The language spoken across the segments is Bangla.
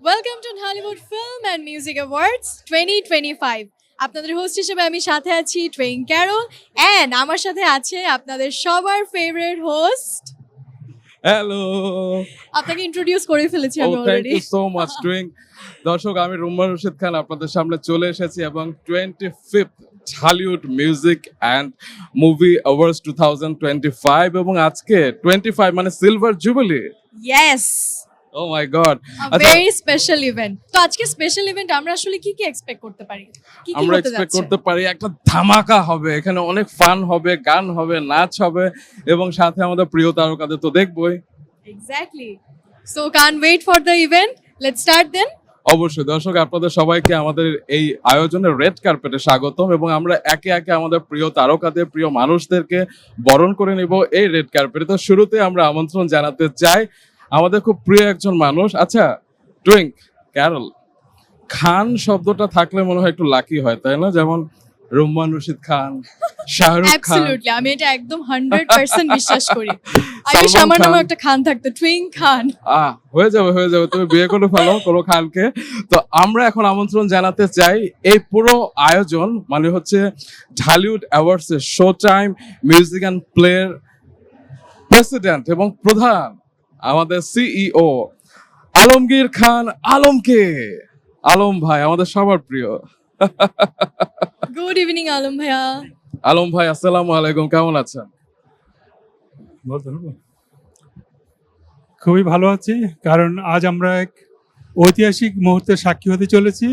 Welcome to Hollywood film and music awards 2025। আপনাদের হোস্ট হিসেবে আমি সাথে আছি টুইং ক্যারল, অ্যান্ড আমার সাথে আছে আপনাদের সবার ফেভারিট হোস্ট। হ্যালো, আপনাকে ইন্ট্রোডিউস করে ফেলেছি আমি thank already. You so much টুইং। দর্শক, আমি রুম্মান রশিদ খান আপনাদের সামনে চলে এসেছি এবং 25th Hollywood music and movie awards 2025 এবং আজকে 25 মানে সিলভার জুবিলি। ইয়েস, ও মাই গড, ভেরি স্পেশাল ইভেন্ট। তো আজকে স্পেশাল ইভেন্ট আমরা আসলে কি কি এক্সপেক্ট করতে পারি? কি কি আমরা হতে এক্সপেক্ট যাচ্ছে? করতে পারি একটা ধামাকা হবে, এখানে অনেক ফান হবে, গান হবে, নাচ হবে এবং সাথে আমাদের প্রিয় তারকাদের তো দেখবই। Exactly, so can't wait for the event. Let's start then. অবশ্যই দর্শক, আপনাদের সবাইকে আমাদের এই আয়োজনে রেড কার্পেটে স্বাগতম এবং আমরা একে একে আমাদের প্রিয় তারকাদের, প্রিয় মানুষদেরকে বরণ করে নিব এই রেড কার্পেটে। তো শুরুতে আমরা আমন্ত্রণ জানাতে চাই আমাদের খুব প্রিয় একজন মানুষ। আচ্ছা টুইং, ক্যারল, খান শব্দটা থাকলে মনে হয় একটু লাকি হয়, তাই না? যেমন রুম্মান রশিদ খান, শাহরুখ খান, অ্যাবসলিউটলি, আমি এটা একদম 100% বিশ্বাস করি। আমি সালমান সামান্য খান। একটা খান থাকতো, টুইং খান। হয়ে যাবে, তুমি বিয়ে করে ফেলো কোনো খানকে। তো আমরা এখন আমন্ত্রণ জানাতে চাই এই পুরো আয়োজন মানে হচ্ছে ঢালিউড অ্যাওয়ার্ডস এর শো টাইম মিউজিক অ্যান্ড প্লের প্রেসিডেন্ট এবং প্রধান আমাদের সিইও আলমগীর খান আলমকে। আলম ভাই আমাদের সবার প্রিয়। গুড ইভিনিং আলম ভাইয়া। আলম ভাই, আসসালামু আলাইকুম, কেমন আছেন? বলতে হবে? খুবই ভালো আছি, কারণ আজ আমরা এক ঐতিহাসিক মুহূর্তের সাক্ষী হতে চলেছি।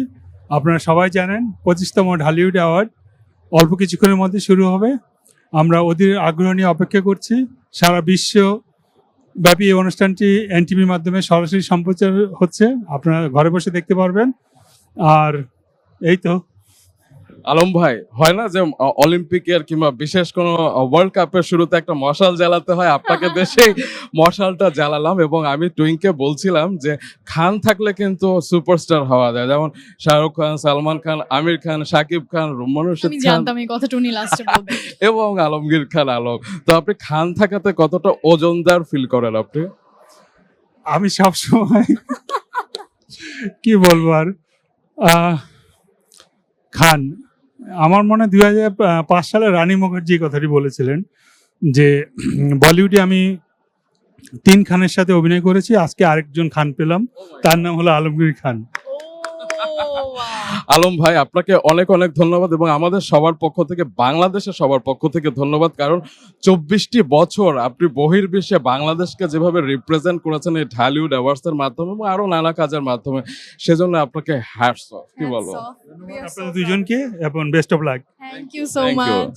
আপনারা সবাই জানেন 25তম ঢালিউড অ্যাওয়ার্ড অল্প কিছুক্ষণের মধ্যে শুরু হবে। আমরা অধীর আগ্রহ নিয়ে অপেক্ষা করছি। সারা বিশ্বব্যাপী এই অনুষ্ঠানটি এনটিভির মাধ্যমে সরাসরি সম্প্রচার হচ্ছে, আপনারা ঘরে বসে দেখতে পারবেন। আর এই তো আলম ভাই, হয় না যে অলিম্পিকের কিংবা বিশেষ কোনো ওয়ার্ল্ড কাপের শুরুতে একটা মশাল জ্বালাতে হয়, আপনাকে দেশেই মশালটা জ্বালালাম এবং আমি টুইংকে বলছিলাম যে খান থাকলে কিন্তু সুপারস্টার হওয়া যায়, যেমন শাহরুখ খান, সালমান খান, আমির খান, শাকিব খান, রুম্মান রশিদ আমি খান জানতাম এই কথাটা উনি লাস্টে বলবেন। এবং আলমগীর খান আলম। তো আপনি খান থাকাতে কতটা ওজনদার ফিল করেন আপনি? আমি সবসময় কি বলবো আর, খান আমার মনে 2005 সালে রানী মুখার্জি কথাটি বলেছিলেন যে বলিউডে আমি 3 খানের সাথে অভিনয় করেছি, আজকে আরেকজন খান পেলাম, তার নাম হলো আলমগীর খান। আলম ভাই, আপনাকে অনেক অনেক ধন্যবাদ এবং আমাদের সবার পক্ষ থেকে, বাংলাদেশের সবার পক্ষ থেকে ধন্যবাদ, কারণ 24টি বছর আপনি বহির্বিশ্বে বাংলাদেশকে যেভাবে রিপ্রেজেন্ট করেছেন এই ঢালিউড অ্যাওয়ার্ডস এর মাধ্যমে এবং আরো নানা কাজের মাধ্যমে, সেজন্য আপনাকে হ্যাটস অফ, কি বলবো। আপনাদের দুইজনকে এবং best of luck. Thank you so Thank you. Much.